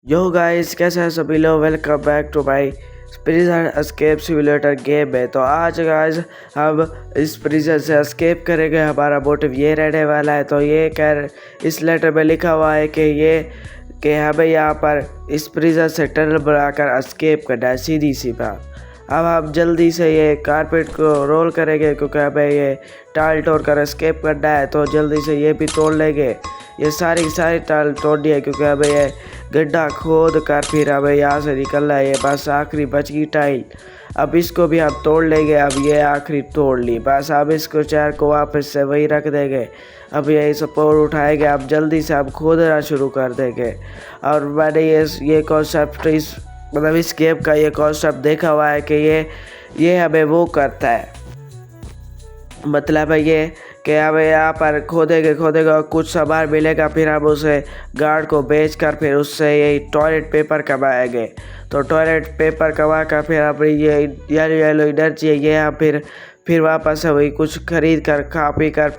Yo guys, कैसे हैं सभी लोग। Welcome back to my prison escape simulator game है। तो आज गाइस हम इस प्रिजन से एस्केप करेंगे। हमारा मोटिव ये रहने वाला है। तो ये इस लेटर में लिखा हुआ है कि हमें यहाँ पर इस प्रिजन से टनल बनाकर एस्केप करना है, सीधी सी बात। अब हम जल्दी से ये कारपेट को रोल करेंगे क्योंकि हमें ये टाल तोड़ कर एस्केप करना है। तो जल्दी से ये भी तोड़ लेंगे। ये सारी टाल तोड़नी है क्योंकि हमें ये गड्ढा खोद कर फिर हमें यहाँ से निकलना है। ये बस आखिरी बच गई टाइल। अब इसको भी हम तोड़ लेंगे। अब ये आखिरी तोड़ ली, बस अब इसको चेयर को वापस से वही रख देंगे। अब ये सपोर्ट उठाएंगे। अब जल्दी से हम खोदना शुरू कर देंगे। और मैंने ये कॉन्सेप्ट इस गेम का ये कॉन्सेप्ट देखा हुआ है कि ये हमें वो करता है, मतलब है ये कि हमें यहाँ पर खोदेंगे और कुछ सामान मिलेगा। फिर हम उसे गार्ड को बेचकर फिर उससे ये टॉयलेट पेपर कमाएंगे। तो टॉयलेट पेपर कमा कर फिर हम ये येलो एनर्जी है ये हम फिर वापस से वही कुछ खरीद कर खा पी कर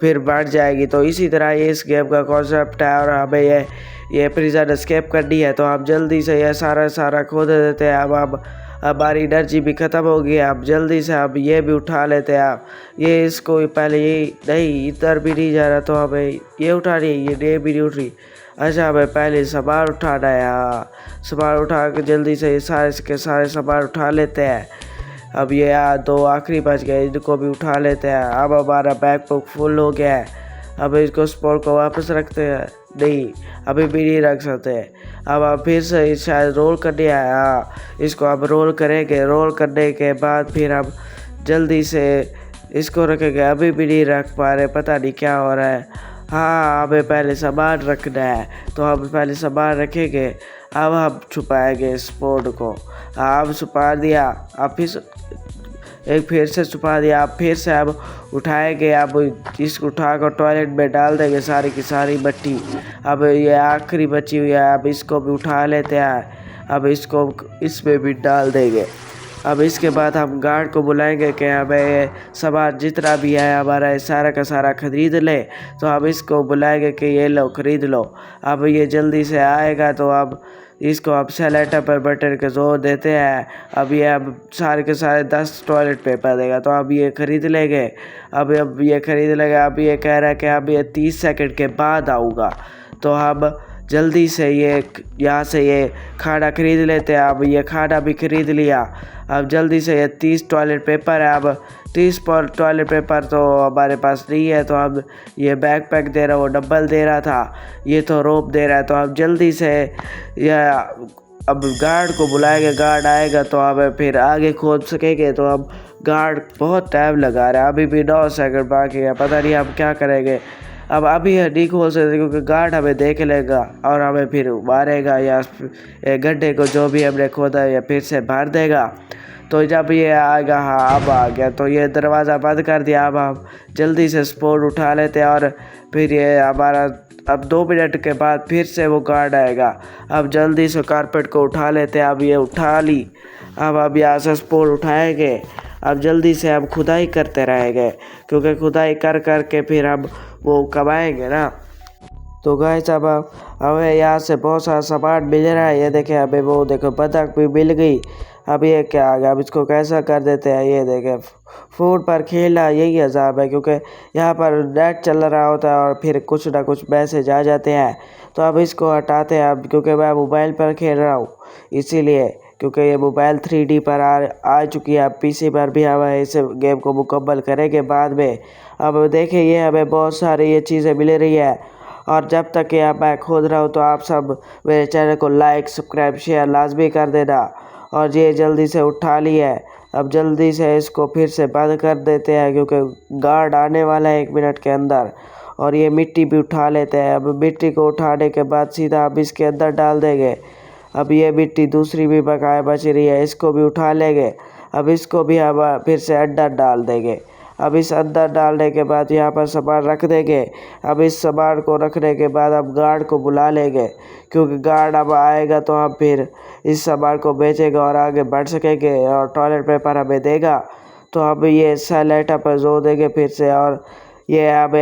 फिर बढ़ जाएगी। तो इसी तरह ये इस गेम का कॉन्सेप्ट है और हमें ये प्रिजन एस्केप करनी है। तो हम जल्दी से ये सारा खोद देते हैं। अब हमारी एनर्जी भी ख़त्म हो गई है। अब जल्दी से अब ये भी उठा लेते हैं। आप ये इसको पहले ये नहीं, इधर भी नहीं जा रहा तो हमें ये उठा रही है, ये भी नहीं उठ रही। अच्छा, हमें पहले सामान उठाना है। हाँ, सामान उठा के जल्दी से ये सारे सामान उठा लेते हैं। अब ये दो आखिरी बच गए, इनको भी उठा लेते हैं। अब हमारा बैकपैक फुल हो गया है। अब इसको स्पॉट को वापस रखते हैं, नहीं अभी भी नहीं रख सकते। अब आप फिर से शायद रोल करने आया। हाँ, इसको अब रोल करेंगे। रोल करने के बाद फिर हम जल्दी से इसको रखेंगे। अभी भी नहीं रख पा रहे, पता नहीं क्या हो रहा है। हाँ, हमें पहले सामान रखना है तो हम पहले सामान रखेंगे। अब हम छुपाएंगे स्पॉट को। अब छुपा दिया। अब फिर से छुपा दिया। अब फिर से अब उठाएंगे। अब इसको उठाकर टॉयलेट में डाल देंगे सारी की सारी मट्टी। अब ये आखिरी बची हुई है, अब इसको भी उठा लेते हैं। अब इसको इसमें भी डाल देंगे। अब इसके बाद हम गार्ड को बुलाएंगे कि हमें ये सामान जितना भी है हमारा ये सारा का सारा खरीद ले। तो हम इसको बुलाएंगे कि ये लो खरीद लो। अब ये जल्दी से आएगा तो अब इसको अब सेलेक्टर पर बटन के जोर देते हैं। अब सारे के सारे 10 टॉयलेट पेपर देगा। तो अब ये खरीद लेंगे। अब ये खरीद लेंगे। अब ये कह रहा है कि अब ये 30 सेकंड के बाद आऊँगा। तो हम जल्दी से यहाँ से ये खाना खरीद लेते हैं। अब ये खाना भी खरीद लिया। अब जल्दी से ये 30 टॉयलेट पेपर है। अब 30 टॉयलेट पेपर तो हमारे पास नहीं है। तो अब ये बैकपैक दे रहा, वो डब्बल दे रहा था, ये तो रोप दे रहा है। तो अब जल्दी से यह अब गार्ड को बुलाएंगे। गार्ड आएगा तो अब फिर आगे खोद सकेंगे। तो अब गार्ड बहुत टाइम लगा रहा है, अभी भी 9 सेकंड बाकी है। पता नहीं हम क्या करेंगे। अब अभी नहीं खोल सकते क्योंकि गार्ड हमें देख लेगा और हमें फिर मारेगा या गड्ढे को जो भी हमने खोदा या फिर से भर देगा। तो जब ये आएगा, हाँ अब आ गया, तो ये दरवाज़ा बंद कर दिया। अब हम जल्दी से स्पोर्ट उठा लेते हैं और फिर ये हमारा अब 2 मिनट के बाद फिर से वो गार्ड आएगा। अब जल्दी से कारपेट को उठा लेते हैं। अब ये उठा ली। अब यहाँ से स्पोर्ट उठाएंगे। अब जल्दी से हम खुदाई करते रहेंगे क्योंकि खुदाई कर के फिर हम वो कमाएंगे ना। तो गाइस अब हमें यहाँ से बहुत सारा सामान मिल रहा है। ये देखें, हमें वो देखो बतख भी मिल गई। अब ये क्या आ गया, अब इसको कैसा कर देते हैं। ये देखें, फोन पर खेलना यही अजाब है क्योंकि यहाँ पर नेट चल रहा होता है और फिर कुछ ना कुछ मैसेज आ जाते हैं। तो अब इसको हटाते हैं अब, क्योंकि मैं मोबाइल पर खेल रहा हूँ इसीलिए, क्योंकि ये मोबाइल 3D पर आ चुकी है। अब पीसी पर भी हम इस गेम को मुकम्मल करेंगे बाद में। अब देखिए, ये हमें बहुत सारी ये चीज़ें मिल रही है। और जब तक ये मैं खोद रहा हूँ तो आप सब मेरे चैनल को लाइक सब्सक्राइब शेयर लाजमी कर देना। और ये जल्दी से उठा लिया है। अब जल्दी से इसको फिर से बंद कर देते हैं क्योंकि गार्ड आने वाला है 1 मिनट के अंदर। और ये मिट्टी भी उठा लेते हैं। अब मिट्टी को उठाने के बाद सीधा अब इसके अंदर डाल देंगे। अब ये मिट्टी दूसरी भी बकाया बच रही है, इसको भी उठा लेंगे। अब इसको भी हम फिर से अंदर डाल देंगे। अब इस अंदर डालने के बाद यहाँ पर सामान रख देंगे। अब इस सामान को रखने के बाद अब गार्ड को बुला लेंगे क्योंकि गार्ड अब आएगा तो हम फिर इस सामान को बेचेगा और आगे बढ़ सकेंगे और टॉयलेट पेपर हमें देगा। तो अब ये सेलेक्टर पर जोर देंगे फिर से और ये अब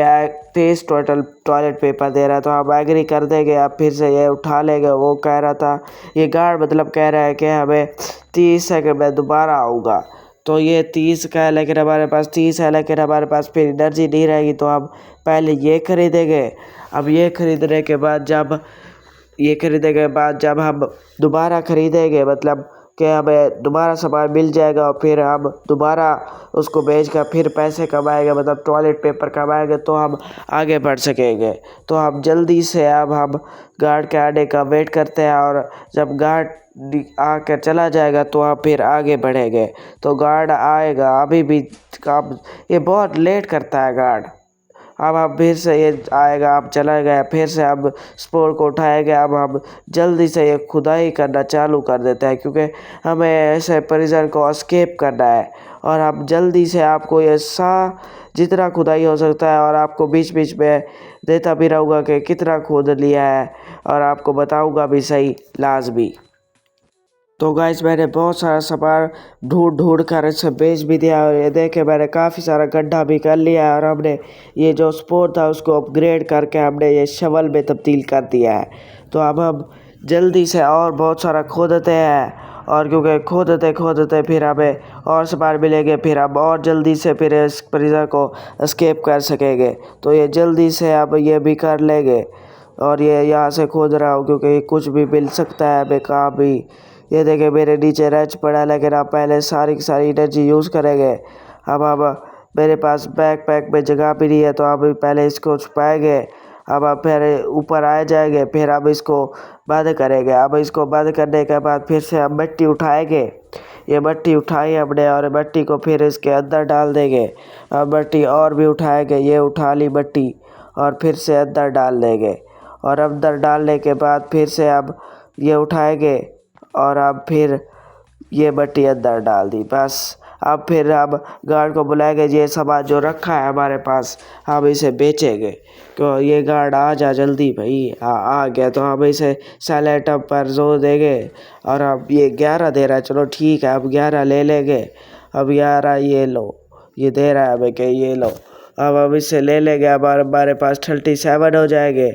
30 टोटल टॉयलेट पेपर दे रहा है, तो आप एग्री कर देंगे। आप फिर से ये उठा लेंगे। वो कह रहा था, ये गार्ड मतलब कह रहा है कि हमें 30 सेकंड में दोबारा आऊँगा। तो ये 30 का है, लेकिन हमारे पास 30 है, लेकिन हमारे पास फिर एनर्जी नहीं रहेगी। तो हम पहले ये खरीदेंगे। अब ये खरीदने के बाद जब हम दोबारा खरीदेंगे, मतलब कि हमें दोबारा सामान मिल जाएगा, और फिर हम दोबारा उसको बेचकर फिर पैसे कमाएंगे, मतलब टॉयलेट पेपर कमाएंगे, तो हम आगे बढ़ सकेंगे। तो हम जल्दी से अब हम गार्ड के आने का वेट करते हैं, और जब गार्ड आकर चला जाएगा तो आप फिर आगे बढ़ेंगे। तो गार्ड आएगा अभी भी। अब ये बहुत लेट करता है गार्ड। अब आप फिर से ये आएगा, आप चला गया, फिर से अब स्पोर्ट को उठाएंगे। अब हम जल्दी से ये खुदाई करना चालू कर देते हैं, क्योंकि हमें ऐसे प्रिजन को एस्केप करना है। और अब जल्दी से आपको ये जितना खुदाई हो सकता है, और आपको बीच बीच में देता भी रहूँगा कि कितना खोद लिया है, और आपको बताऊँगा भी सही लाजमी। तो गाइस मैंने बहुत सारा सामान ढूंढ ढूंढ कर इसे बेच भी दिया, और ये देखे मैंने काफ़ी सारा गड्ढा भी कर लिया है, और हमने ये जो स्पोर्ट था उसको अपग्रेड करके हमने ये शवल में तब्दील कर दिया है। तो अब हम जल्दी से और बहुत सारा खोदते हैं, और क्योंकि खोदते खोदते फिर हमें और सामान मिलेंगे, फिर हम और जल्दी से फिर इस प्रिजन को एस्केप कर सकेंगे। तो ये जल्दी से अब ये भी कर लेंगे, और ये यहाँ से खोद रहा हूँ क्योंकि कुछ भी मिल सकता है हमें कहाँ भी। ये देखे मेरे नीचे रच पड़ा है, लेकिन आप पहले सारी की सारी एनर्जी यूज़ करेंगे। अब मेरे पास बैकपैक में जगह भी नहीं है, तो अब पहले इसको छुपाएंगे। अब आप फिर ऊपर आ जाएंगे, फिर अब इसको बंद करेंगे। अब इसको बंद करने के बाद फिर से हम मिट्टी उठाएंगे। ये मिट्टी उठाई हमने, और मिट्टी को फिर इसके अंदर डाल देंगे। अब मिट्टी और भी उठाएंगे, ये उठा ली मिट्टी, और फिर से अंदर डाल देंगे। और अंदर डालने के बाद फिर से अब ये उठाएंगे, और अब फिर ये मिट्टी अंदर डाल दी। बस अब फिर अब गार्ड को बुलाएंगे। ये सामान जो रखा है हमारे पास हम इसे बेचेंगे। तो ये गार्ड आ जा जल्दी भाई। आ गया। तो हम इसे सैलेट पर जोर देंगे, और अब ये 11 दे रहा है। चलो ठीक है, अब 11 ले लेंगे। अब 11 ये लो, ये दे रहा है हमें कि ये लो। अब हम इसे ले लेंगे। अब हमारे पास 37 हो जाएंगे।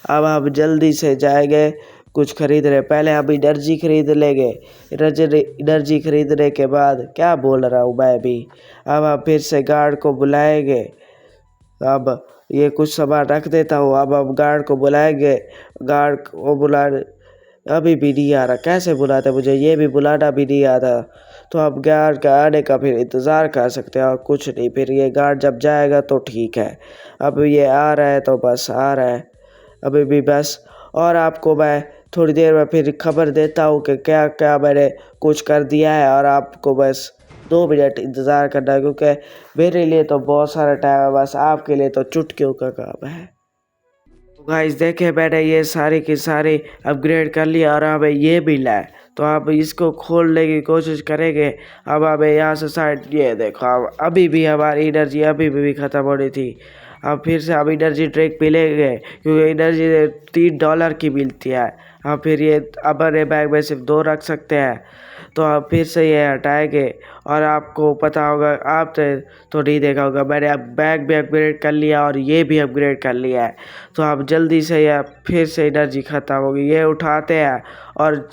अब हम जल्दी से जाएंगे कुछ खरीद रहे। पहले हम एनर्जी खरीद लेंगे। एनर्जी खरीदने के बाद क्या बोल रहा हूँ मैं भी। अब हम फिर से गार्ड को बुलाएंगे। अब ये कुछ सामान रख देता हूँ। अब हम गार्ड को बुलाएंगे। गार्ड को अभी भी नहीं आ रहा। कैसे बुलाते, मुझे ये भी बुलाना भी नहीं आता। तो अब गार्ड का आने का फिर इंतज़ार कर सकते हैं, और कुछ नहीं। फिर ये गार्ड जब जाएगा तो ठीक है। अब ये आ रहा है तो बस आ रहा है अभी भी बस। और आपको मैं थोड़ी देर में फिर खबर देता हूँ कि क्या क्या मैंने कुछ कर दिया है, और आपको बस 2 मिनट इंतज़ार करना है, क्योंकि मेरे लिए तो बहुत सारा टाइम है, बस आपके लिए तो चुटकियों का काम है। तो गाइस देखे मैंने ये सारी की सारी अपग्रेड कर लिया, और हमें ये भी मिला है। तो आप इसको खोलने की कोशिश करेंगे। अब हमें यहाँ से साइड ये देखो, अब अभी भी हमारी एनर्जी अभी भी ख़त्म हो रही थी। अब फिर से अब एनर्जी ड्रिंक पी लेंगे, क्योंकि एनर्जी $3 की मिलती है। अब फिर ये अपने बैग में सिर्फ 2 रख सकते हैं। तो आप फिर से ये हटाएंगे। और आपको पता होगा, आप तो नहीं देखा होगा, मैंने अब बैग भी अपग्रेड कर लिया और ये भी अपग्रेड कर लिया है। तो आप जल्दी से या फिर से एनर्जी ख़त्म होगी, ये उठाते हैं और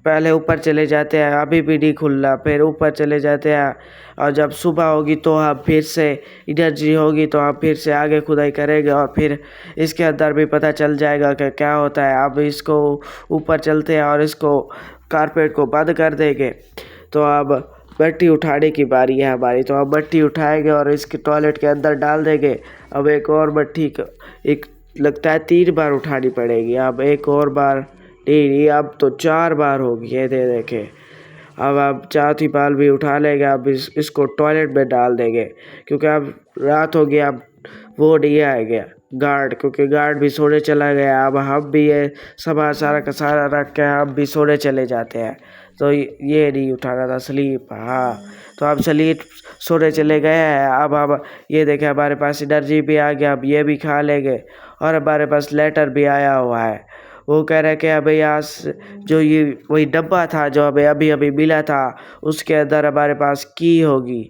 पहले ऊपर चले जाते हैं। अभी भी नहीं खुल रहा, फिर ऊपर चले जाते हैं। और जब सुबह होगी तो हम फिर से एनर्जी होगी तो हम फिर से आगे खुदाई करेंगे, और फिर इसके अंदर भी पता चल जाएगा कि क्या होता है। अब इसको ऊपर चलते हैं और इसको कारपेट को बंद कर देंगे। तो अब मिट्टी उठाने की बारी है हमारी। तो अब मिट्टी उठाएंगे और इसके टॉयलेट के अंदर डाल देंगे। अब एक और मिट्टी एक लगता है 3 बार उठानी पड़ेगी। अब एक और बार नहीं, अब तो 4 बार होगी। ये देखे, अब आप चौथी बार भी उठा लेंगे। अब इसको टॉयलेट में डाल देंगे, क्योंकि अब रात हो गया। अब वो नहीं आएगा गार्ड, क्योंकि गार्ड भी सोने चला गया। अब हम भी ये सामान सारा का सारा रख के हम भी सोने चले जाते हैं। तो ये नहीं उठाना था, स्लीप। हाँ, तो अब स्लीप सोने चले गए हैं। अब हम ये देखें हमारे पास एनर्जी भी आ गया। अब ये भी खा लेंगे, और हमारे पास लेटर भी आया हुआ है। वो कह रहा है कि अबे यहाँ जो ये वही डब्बा था जो अबे अभी अभी मिला था उसके अंदर हमारे पास की होगी।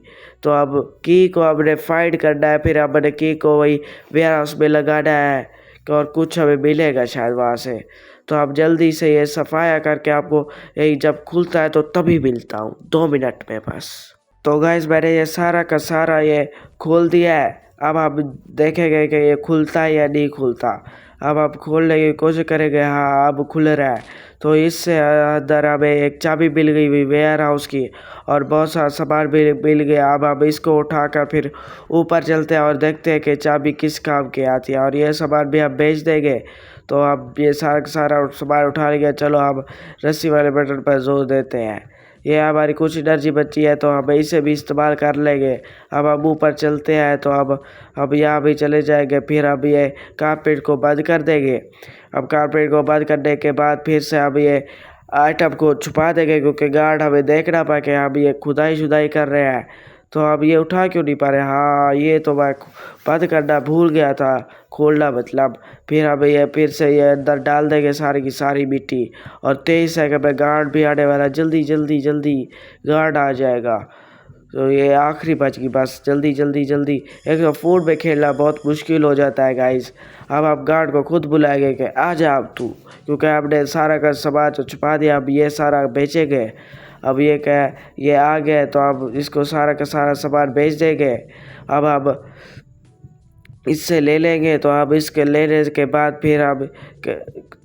तो अब की को हमने फाइंड करना है, फिर हमने की को वही वेयर हाउस में लगाना है और कुछ हमें मिलेगा शायद वहाँ से। तो आप जल्दी से ये सफाया करके आपको यही जब खुलता है तो तभी मिलता हूँ 2 मिनट में बस। तो गाइस मैंने ये सारा का सारा ये खोल दिया है। अब आप देखेंगे कि ये खुलता है या नहीं खुलता। अब आप खोलने की कोशिश करेंगे, हाँ अब खुल रहा है। तो इससे अंदर हमें एक चाबी मिल गई हुई वेयर हाउस की और बहुत सारा सामान भी मिल गया। अब हम इसको उठाकर फिर ऊपर चलते हैं और देखते हैं कि चाबी किस काम की आती है और ये सामान भी हम बेच देंगे। तो अब ये सारा का सारा सामान उठा लिया, चलो अब रस्सी वाले बटन पर जोर देते हैं। ये हमारी कुछ एनर्जी बची है तो हम इसे भी इस्तेमाल कर लेंगे। अब हम ऊपर चलते हैं तो अब यहाँ भी चले जाएंगे, फिर अब ये कारपेट को बंद कर देंगे। अब कारपेट को बंद करने के बाद फिर से अब ये आइटम को छुपा देंगे क्योंकि गार्ड हमें देख ना पाए कि हम ये खुदाई शुदाई कर रहे हैं। तो अब ये उठा क्यों नहीं पा रहे, हाँ ये तो मैं बंद करना भूल गया था, खोलना मतलब। फिर अब ये फिर से ये अंदर डाल देंगे सारी की सारी मिट्टी और 23 सेकंड में गार्ड भी आने वाला, जल्दी जल्दी जल्दी गार्ड आ जाएगा। तो ये आखिरी बच गई बस, जल्दी जल्दी जल्दी। एक तो फूड में खेलना बहुत मुश्किल हो जाता है गाइस। अब आप गार्ड को खुद बुलाएंगे कि आ जा अब तू, क्योंकि आपने सारा का सामान तो छुपा दिया, अब ये सारा बेचेंगे। अब ये क्या ये आ गए तो अब इसको सारा का सारा सामान बेच देंगे। अब आप इससे ले लेंगे तो अब इसके लेने के बाद फिर अब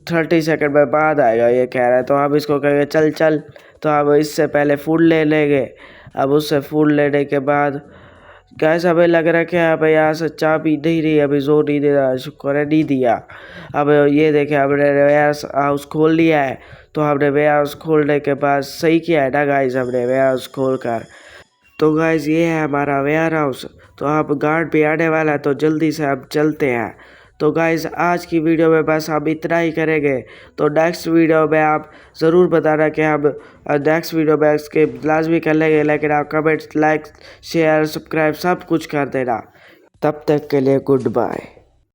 30 सेकंड में बाद आएगा ये कह रहा है। तो अब इसको कहेंगे चल चल, तो अब इससे पहले फूड ले लेंगे। अब उससे फूड लेने के बाद गैस हमें लग रहा है कि अब यहाँ से चाबी नहीं रही, अभी जोर नहीं दे रहा, शुक्र है नहीं दिया। अब ये देखे हमने वेयर हाउस खोल लिया है। तो हमने वेयर हाउस खोलने के बाद सही किया है ना गाइस, हमने वेयर हाउस खोल कर। तो गाइस ये है हमारा वेयर हाउस। तो अब गार्ड भी आने वाला है तो जल्दी से अब चलते हैं। तो गाइस आज की वीडियो में बस हम इतना ही करेंगे। तो नेक्स्ट वीडियो में आप ज़रूर बताना कि हम नेक्स्ट वीडियो में इसके लाजमी कर लेंगे, लेकिन आप कमेंट्स लाइक शेयर सब्सक्राइब सब कुछ कर देना। तब तक के लिए गुड बाय।